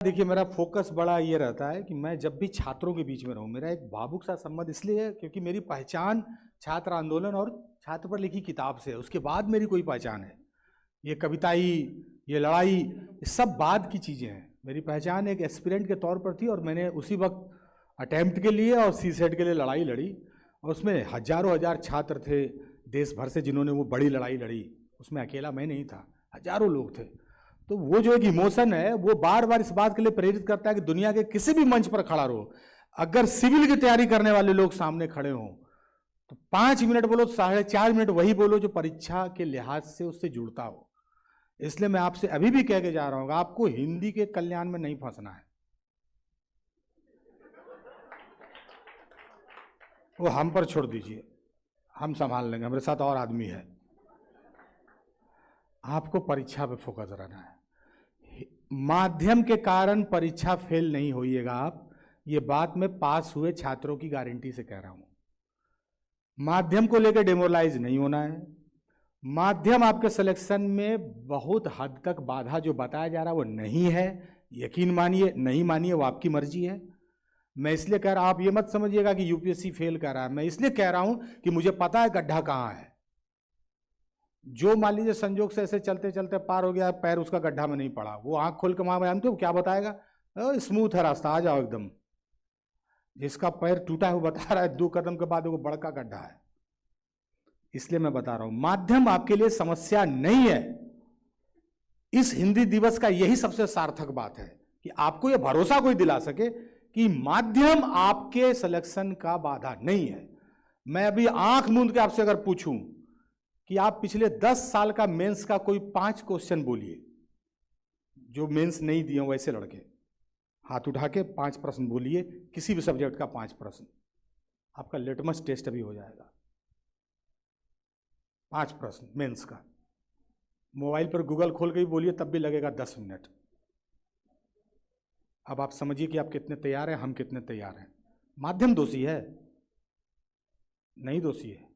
देखिए, मेरा फोकस बड़ा ये रहता है कि मैं जब भी छात्रों के बीच में रहूं, मेरा एक भावुक सा संबंध इसलिए है क्योंकि मेरी पहचान छात्र आंदोलन और छात्र पर लिखी किताब से है। उसके बाद मेरी कोई पहचान है। ये कविताई, ये लड़ाई, ये सब बाद की चीज़ें हैं। मेरी पहचान एक एस्पिरेंट के तौर पर थी और मैंने उसी वक्त अटैम्प्ट के लिए और सीसेट के लिए लड़ाई लड़ी और उसमें हजारों हजार छात्र थे देश भर से जिन्होंने वो बड़ी लड़ाई लड़ी। उसमें अकेला मैं नहीं था, हजारों लोग थे। तो वो जो एक इमोशन है वो बार बार इस बात के लिए प्रेरित करता है कि दुनिया के किसी भी मंच पर खड़ा रहो, अगर सिविल की तैयारी करने वाले लोग सामने खड़े हों तो 5 मिनट बोलो, 4.5 मिनट वही बोलो जो परीक्षा के लिहाज से उससे जुड़ता हो। इसलिए मैं आपसे अभी भी कह के जा रहा हूं, आपको हिंदी के कल्याण में नहीं फंसना है। वो हम पर छोड़ दीजिए, हम संभाल लेंगे, हमारे साथ और आदमी है। आपको परीक्षा पे फोकस रहना है। माध्यम के कारण परीक्षा फेल नहीं होइएगा आप, ये बात मैं पास हुए छात्रों की गारंटी से कह रहा हूं। माध्यम को लेकर डिमोरलाइज नहीं होना है। माध्यम आपके सिलेक्शन में बहुत हद तक बाधा जो बताया जा रहा है वो नहीं है। यकीन मानिए, नहीं मानिए, वो आपकी मर्जी है। मैं इसलिए कह रहा हूं, आप ये मत समझिएगा कि यूपीएससी फेल कर रहा है। मैं इसलिए कह रहा हूं कि मुझे पता है गड्ढा कहां है। जो मान लीजिए संजोग से ऐसे चलते चलते पार हो गया, पैर उसका गड्ढा में नहीं पड़ा, वो आंख खोल के वहां जानते हो क्या बताएगा? स्मूथ है रास्ता, आ जाओ एकदम। जिसका पैर टूटा है वो बता रहा है 2 कदम के बाद वो बड़का गड्ढा है। इसलिए मैं बता रहा हूं, माध्यम आपके लिए समस्या नहीं है। इस हिंदी दिवस का यही सबसे सार्थक बात है कि आपको यह भरोसा कोई दिला सके कि माध्यम आपके सिलेक्शन का बाधा नहीं है। मैं अभी आंख मूंद के आपसे अगर पूछूं कि आप पिछले 10 साल का मेंस का कोई 5 क्वेश्चन बोलिए, जो मेंस नहीं दिए वैसे लड़के हाथ उठा के 5 प्रश्न बोलिए, किसी भी सब्जेक्ट का 5 प्रश्न, आपका लिटमस टेस्ट अभी हो जाएगा। 5 प्रश्न मेंस का, मोबाइल पर गूगल खोल के भी बोलिए तब भी लगेगा 10 मिनट। अब आप समझिए कि आप कितने तैयार हैं, हम कितने तैयार हैं। माध्यम दोषी है? नहीं दोषी है।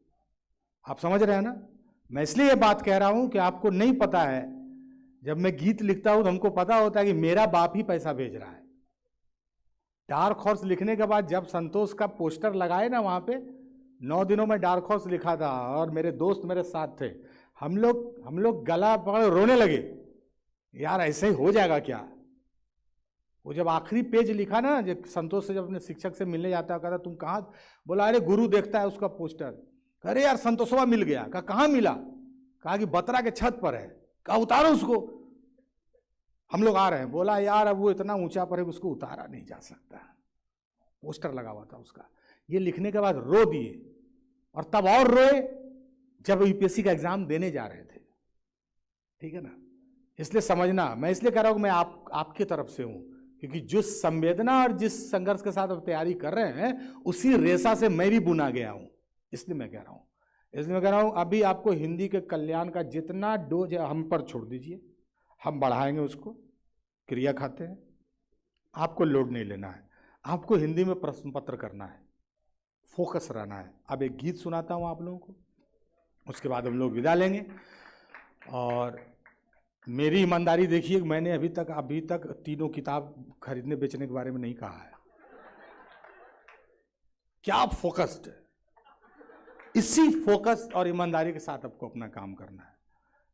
आप समझ रहे हैं ना? मैं इसलिए ये बात कह रहा हूं कि आपको नहीं पता है। जब मैं गीत लिखता हूं तो हमको पता होता है कि मेरा बाप ही पैसा भेज रहा है। डार्क हॉर्स लिखने के बाद जब संतोष का पोस्टर लगाए ना, वहां पे 9 दिनों में डार्क हॉर्स लिखा था और मेरे दोस्त मेरे साथ थे। हम लोग गला पकड़ रोने लगे, यार ऐसे ही हो जाएगा क्या? वो जब आखिरी पेज लिखा ना, जब संतोष से जब अपने शिक्षक से मिलने जाता, कहता तुम कहाँ? बोला अरे गुरु देखता है उसका पोस्टर। अरे यार संतोषवा मिल गया। कहा कहाँ मिला? कहा कि बतरा के छत पर है। कहा उतारो उसको, हम लोग आ रहे हैं। बोला यार अब वो इतना ऊंचा पर है उसको उतारा नहीं जा सकता। पोस्टर लगा हुआ था उसका। ये लिखने के बाद रो दिए और तब और रोए जब यूपीएससी का एग्जाम देने जा रहे थे। ठीक है ना? इसलिए समझना, मैं इसलिए कह रहा हूं कि मैं आपकी तरफ से हूं, क्योंकि जो संवेदना और जिस संघर्ष के साथ आप तैयारी कर रहे हैं उसी रेशा से मैं भी बुना गया हूं। इसलिए मैं कह रहा हूं अभी आपको हिंदी के कल्याण का जितना डोज है हम पर छोड़ दीजिए, हम बढ़ाएंगे उसको। क्रिया खाते हैं, आपको लोड नहीं लेना है। आपको हिंदी में प्रश्न पत्र करना है, फोकस रहना है। अब एक गीत सुनाता हूं आप लोगों को, उसके बाद हम लोग विदा लेंगे। और मेरी ईमानदारी देखिए, मैंने अभी तक 3 किताब खरीदने बेचने के बारे में नहीं कहा है। क्या फोकस्ड है? इसी फोकस और ईमानदारी के साथ आपको अपना काम करना है।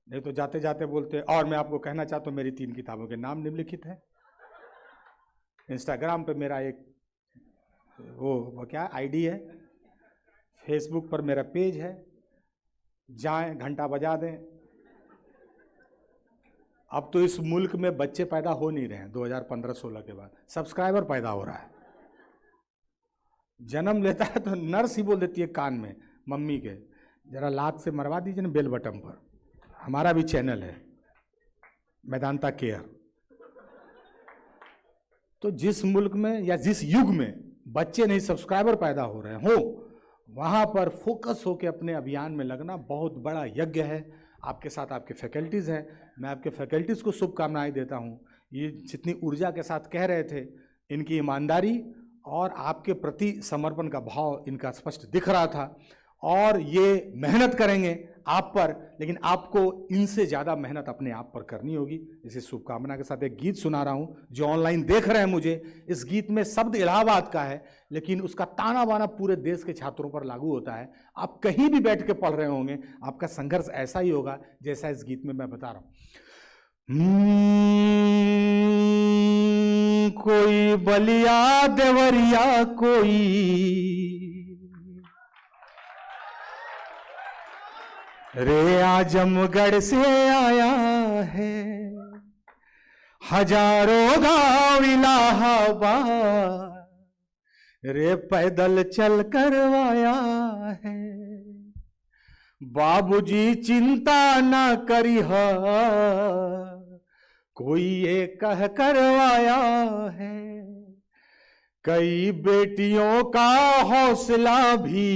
नहीं तो जाते जाते बोलते। और मैं आपको कहना चाहता हूं, मेरी 3 किताबों के नाम निम्नलिखित है। इंस्टाग्राम पे मेरा एक वो क्या आईडी है, फेसबुक पर मेरा पेज है, जाएं घंटा बजा दें। अब तो इस मुल्क में बच्चे पैदा हो नहीं रहे हैं 2015-16 के बाद, सब्सक्राइबर पैदा हो रहा है। जन्म लेता है तो नर्स ही बोल देती है कान में, मम्मी के जरा लात से मरवा दीजिए ना बेल बटन पर। हमारा भी चैनल है मैदानता केयर। तो जिस मुल्क में या जिस युग में बच्चे नहीं सब्सक्राइबर पैदा हो रहे हो, वहां पर फोकस होकर अपने अभियान में लगना बहुत बड़ा यज्ञ है। आपके साथ आपके फैकल्टीज़ हैं, मैं आपके फैकल्टीज़ को शुभकामनाएं देता हूं। ये जितनी ऊर्जा के साथ कह रहे थे, इनकी ईमानदारी और आपके प्रति समर्पण का भाव इनका स्पष्ट दिख रहा था। और ये मेहनत करेंगे, आप पर, लेकिन आपको इनसे ज़्यादा मेहनत अपने आप पर करनी होगी। इसी शुभकामना के साथ एक गीत सुना रहा हूँ जो ऑनलाइन देख रहे हैं मुझे। इस गीत में शब्द इलाहाबाद का है, लेकिन उसका ताना बाना पूरे देश के छात्रों पर लागू होता है। आप कहीं भी बैठ के पढ़ रहे होंगे, आपका संघर्ष ऐसा ही होगा जैसा इस गीत में मैं बता रहा हूँ। कोई बलिया देवरिया, कोई रे आजमगढ़ से आया है, हजारों गांव इलाहाबाद रे पैदल चल करवाया है। बाबूजी चिंता ना करिह, कोई ये कह करवाया है। कई बेटियों का हौसला भी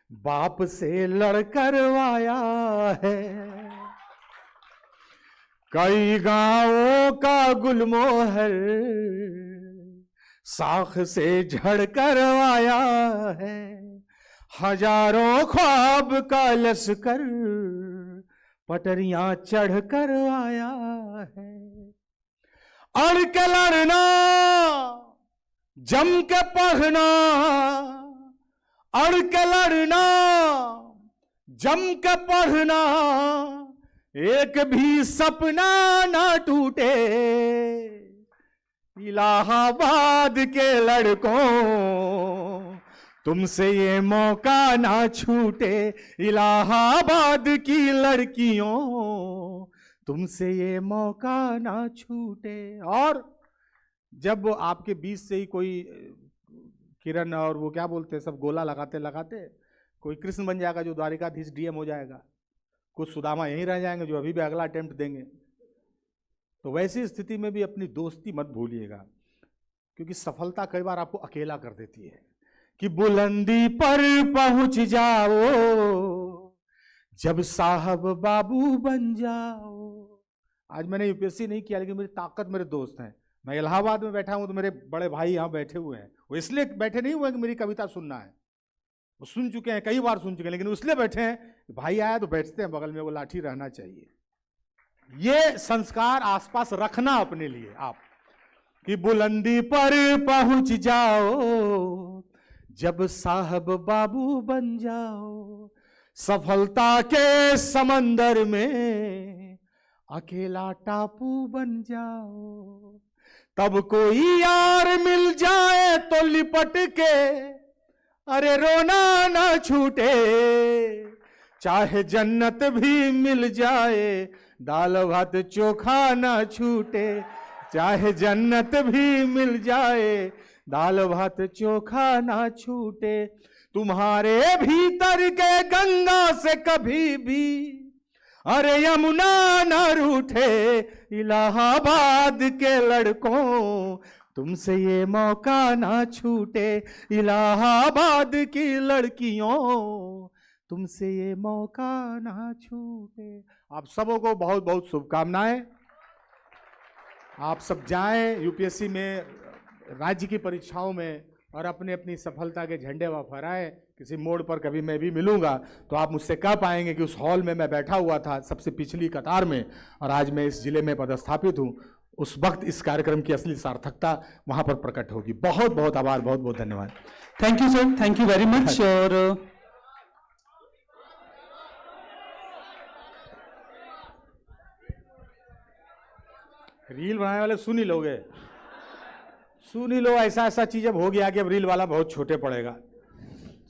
बाप से लड़ करवाया है। कई गांवों का गुलमोहर साख से झड़ करवाया है। हजारों ख्वाब का लश्कर पटरियां चढ़ करवाया है। अड़ के लड़ना, जम के पढ़ना, अड़ के लड़ना, जम के पढ़ना, एक भी सपना ना टूटे। इलाहाबाद के लड़कों, तुमसे ये मौका ना छूटे। इलाहाबाद की लड़कियों, तुमसे ये मौका ना छूटे। और जब आपके बीच से ही कोई किरण और वो क्या बोलते हैं सब गोला लगाते लगाते कोई कृष्ण बन जाएगा जो द्वारिकाधीश डीएम हो जाएगा, कुछ सुदामा यहीं रह जाएंगे जो अभी भी अगला अटेम्प्ट देंगे। तो वैसी स्थिति में भी अपनी दोस्ती मत भूलिएगा, क्योंकि सफलता कई बार आपको अकेला कर देती है। कि बुलंदी पर पहुंच जाओ जब साहब बाबू बन जाओ। आज मैंने यूपीएससी नहीं किया, लेकिन मेरी ताकत मेरे दोस्त हैं। मैं इलाहाबाद में बैठा हूं तो मेरे बड़े भाई यहाँ बैठे हुए हैं। वो इसलिए बैठे नहीं हुए कि मेरी कविता सुनना है, वो सुन चुके हैं, कई बार सुन चुके हैं, लेकिन इसलिए बैठे हैं भाई आया तो बैठते हैं बगल में, वो लाठी रहना चाहिए। ये संस्कार आसपास रखना अपने लिए आप, कि बुलंदी पर पहुंच जाओ जब साहब बाबू बन जाओ। सफलता के समंदर में अकेला टापू बन जाओ। तब कोई यार मिल जाए तो लिपट के अरे रोना ना छूटे। चाहे जन्नत भी मिल जाए दाल भात चोखा ना छूटे। चाहे जन्नत भी मिल जाए दाल भात चोखा ना छूटे। तुम्हारे भीतर के गंगा से कभी भी अरे यमुना ना रूठे। इलाहाबाद के लड़कों तुमसे ये मौका ना छूटे। इलाहाबाद की लड़कियों तुमसे ये मौका ना छूटे। आप सबों को बहुत बहुत शुभकामनाएं। आप सब जाएं यूपीएससी में, राज्य की परीक्षाओं में, और अपने अपनी सफलता के झंडे वहाँ फहराएं। किसी मोड़ पर कभी मैं भी मिलूंगा तो आप मुझसे कह पाएंगे कि उस हॉल में मैं बैठा हुआ था सबसे पिछली कतार में, और आज मैं इस जिले में पदस्थापित हूँ। उस वक्त इस कार्यक्रम की असली सार्थकता वहाँ पर प्रकट होगी। बहुत बहुत आभार, बहुत बहुत धन्यवाद। Thank you sir, thank you very much. और रील बनाने वाले सुन ही लोगे, सुन ही लो। ऐसा ऐसा चीज अब हो गया कि अब रील वाला बहुत छोटे पड़ेगा।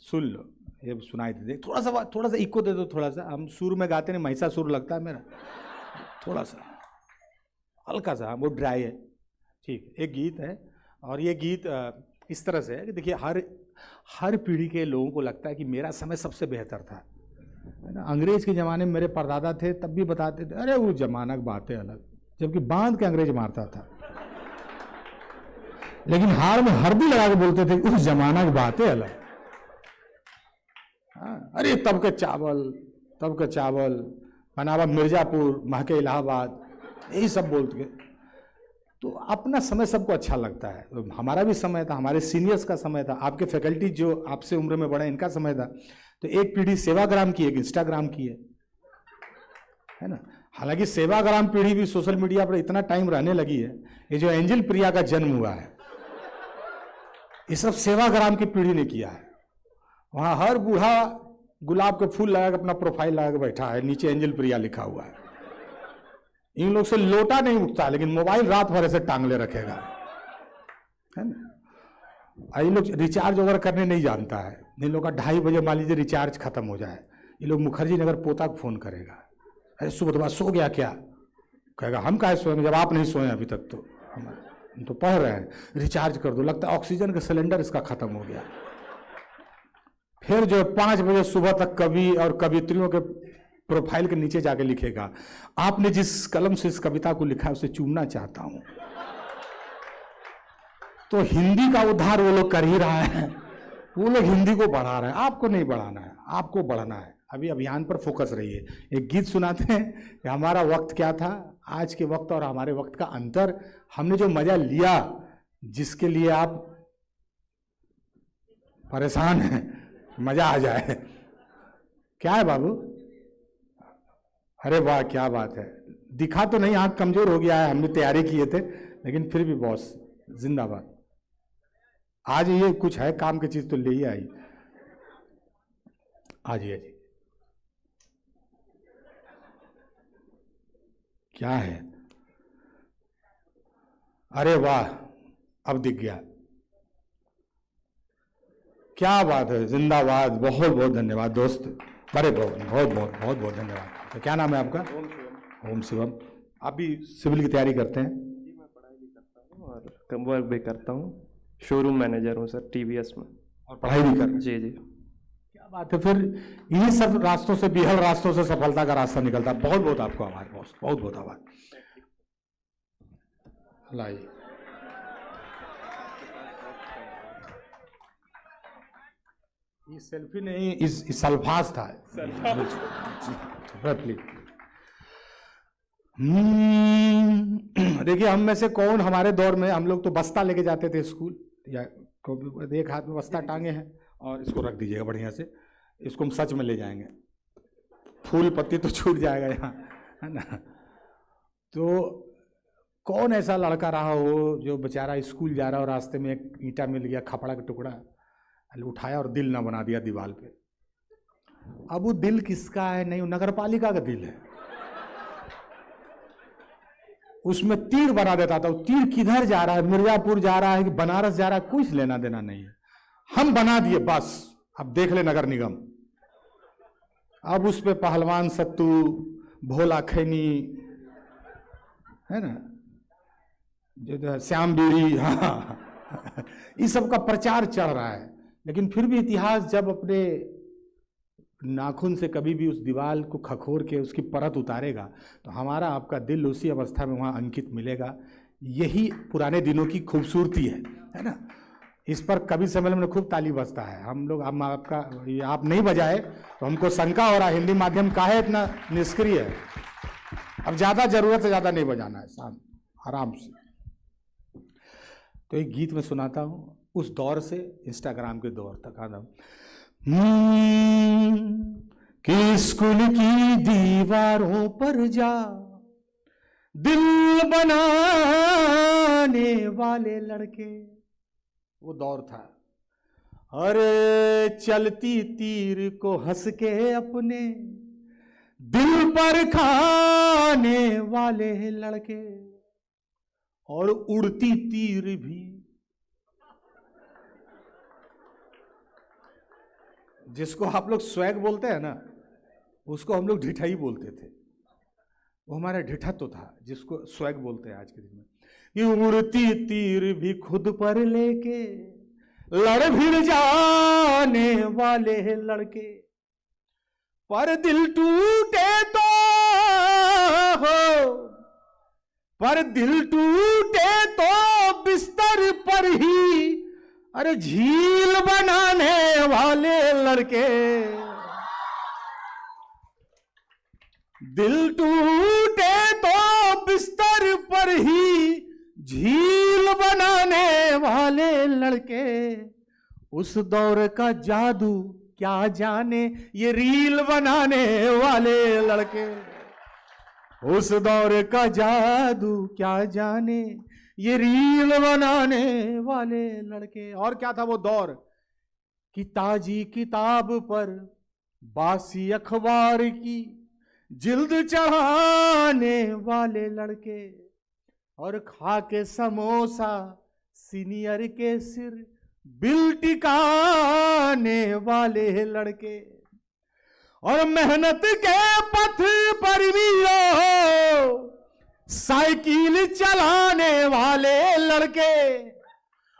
सुन लो, ये सुनाई दे। थोड़ा सा इको दे दो, थोड़ा सा। हम सुर में गाते नहीं, महिषा सुर लगता है मेरा, थोड़ा सा हल्का सा, वो ड्राई है। ठीक, एक गीत है, और ये गीत इस तरह से है कि देखिए हर पीढ़ी के लोगों को लगता है कि मेरा समय सबसे बेहतर था, है ना। अंग्रेज के ज़माने में मेरे परदादा थे, तब भी बताते थे अरे वो जमाना की बातें अलग, जबकि बांध के अंग्रेज मारता था, लेकिन हार में हरदी लगा के बोलते थे उस जमाना की बातें अलग। हाँ, अरे तब का चावल बनावा मिर्जापुर, महके इलाहाबाद, यही सब बोलते। तो अपना समय सबको अच्छा लगता है। तो हमारा भी समय था, हमारे सीनियर्स का समय था, आपके फैकल्टी जो आपसे उम्र में बड़े इनका समय था। तो एक पीढ़ी सेवाग्राम की, एक इंस्टाग्राम की है ना। हालांकि सेवाग्राम पीढ़ी भी सोशल मीडिया पर इतना टाइम रहने लगी है। ये जो एंजल प्रिया का जन्म हुआ है, ये सब सेवाग्राम की पीढ़ी ने किया है। वहां हर बूढ़ा गुलाब के फूल लगा के अपना प्रोफाइल लगा के बैठा है, नीचे एंजल प्रिया लिखा हुआ है। इन लोग से लोटा नहीं उठता, लेकिन मोबाइल रात भर ऐसे टांगले रखेगा, है ना। ये लोग रिचार्ज वगैरह करने नहीं जानता है। इन लोग का 2:30 बजे मान लीजिए रिचार्ज खत्म हो जाए, ये लोग मुखर्जी नगर पोता को फोन करेगा, अरे सुबह सो गया क्या? कहेगा हम काहे सोएंगे जब आप नहीं सोए अभी तक, तो हम तो पढ़ रहे हैं, रिचार्ज कर दो। लगता है ऑक्सीजन का सिलेंडर इसका खत्म हो गया। फिर जो 5 बजे सुबह तक कवि और कवित्रियों के प्रोफाइल के नीचे जाके लिखेगा, आपने जिस कलम से इस कविता को लिखा है उसे चूमना चाहता हूं। तो हिंदी का उद्धार वो लोग कर ही रहा है, वो लोग हिंदी को बढ़ा रहे हैं। आपको नहीं बढ़ाना है, आपको बढ़ना है। अभी अभियान पर फोकस रहिए। एक गीत सुनाते हैं कि हमारा वक्त क्या था, आज के वक्त और हमारे वक्त का अंतर, हमने जो मजा लिया, जिसके लिए आप परेशान हैं, मजा आ जाए। क्या है बाबू? अरे वाह क्या बात है। दिखा तो नहीं, आंख कमजोर हो गया है, हमने तैयारी किए थे, लेकिन फिर भी बॉस जिंदाबाद। आज ये कुछ है काम की चीज तो ले ही आई। आज ये जी क्या है? अरे वाह, अब दिख गया। क्या बात है, जिंदाबाद। बहुत बहुत धन्यवाद दोस्त, बड़े बहुत बहुत बहुत बहुत बहुत धन्यवाद। तो क्या नाम है आपका? ओम शिवम। आप भी सिविल की तैयारी करते हैं? जी, मैं पढ़ाई भी करता हूँ और वर्क भी करता हूँ। शोरूम मैनेजर हूँ सर, टीवीएस में। और पढ़ाई भी कर रहे हैं? जी जी। क्या बात है। फिर इन्हीं सब रास्तों से, बिहल रास्तों से सफलता का रास्ता निकलता है। बहुत बहुत आपको आभार बॉस, बहुत बहुत आभार। लाइए ये सेल्फी नहीं, इस अल्फाज था। देखिए, हम में से कौन, हमारे दौर में हम लोग तो बस्ता लेके जाते थे स्कूल, या एक हाथ में बस्ता टांगे हैं और इसको रख दीजिएगा बढ़िया से, इसको हम सच में ले जाएंगे। फूल पत्ती तो छूट जाएगा यहाँ, है ना। तो कौन ऐसा लड़का रहा हो जो बेचारा स्कूल जा रहा हो, रास्ते में एक ईंटा मिल गया, खपड़ा का टुकड़ा उठाया और दिल ना बना दिया दीवार पे। अब वो दिल किसका है? नहीं, वो नगर पालिका का दिल है। उसमें तीर बना देता था। वो तीर किधर जा रहा है, मिर्जापुर जा रहा है कि बनारस जा रहा है, कुछ लेना देना नहीं है। हम बना दिए बस, अब देख ले नगर निगम। अब उस पे पहलवान सत्तू, भोला खैनी, है ना, जो श्याम बीड़ी, हाँ, इस सब का प्रचार चल रहा है। लेकिन फिर भी इतिहास जब अपने नाखून से कभी भी उस दीवार को खखोर के उसकी परत उतारेगा, तो हमारा आपका दिल उसी अवस्था में वहाँ अंकित मिलेगा। यही पुराने दिनों की खूबसूरती है ना। इस पर कवि सम्मेलन में खूब ताली बजता है। हम आपका, आप नहीं बजाए तो हमको शंका हो रहा है, हिंदी माध्यम काहे इतना निष्क्रिय है। अब ज़्यादा जरूरत से ज़्यादा नहीं बजाना है, शांत आराम से। तो एक गीत में सुनाता हूँ उस दौर से इंस्टाग्राम के दौर तक। आदम कि स्कूल की दीवारों पर जा दिल बनाने वाले लड़के, वो दौर था। अरे चलती तीर को हंस के अपने दिल पर खाने वाले लड़के, और उड़ती तीर भी, जिसको आप लोग स्वैग बोलते हैं ना, उसको हम लोग ढिठाई बोलते थे। वो हमारा ढिठत्व था, जिसको स्वैग बोलते हैं आज के दिन में। ये उड़ती तीर भी खुद पर लेके लड़ भिड़ जाने वाले लड़के, पर दिल टूटे तो हो, पर दिल टूटे तो बिस्तर पर ही, अरे झील बनाने वाले लड़के। दिल टूटे तो बिस्तर पर ही झील बनाने वाले लड़के। उस दौर का जादू क्या जाने ये रील बनाने वाले लड़के, उस दौर का जादू क्या जाने ये रील बनाने वाले लड़के। और क्या था वो दौर कि ताजी किताब पर बासी अखबार की जिल्द चढ़ाने वाले लड़के, और खा के समोसा सीनियर के सिर बिल टिकाने वाले लड़के, और मेहनत के पथ पर भी साइकिल चलाने वाले लड़के,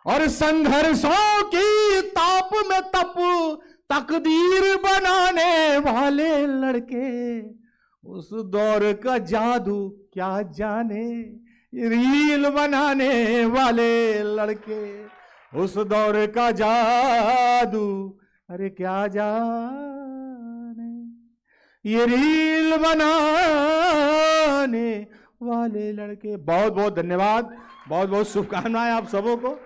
और संघर्षों की ताप में तप तकदीर बनाने वाले लड़के। उस दौर का जादू क्या जाने रील बनाने वाले लड़के, उस दौर का जादू अरे क्या जाने ये रील बनाने वाले लड़के। बहुत बहुत धन्यवाद, बहुत बहुत शुभकामनाएं आप सबों को।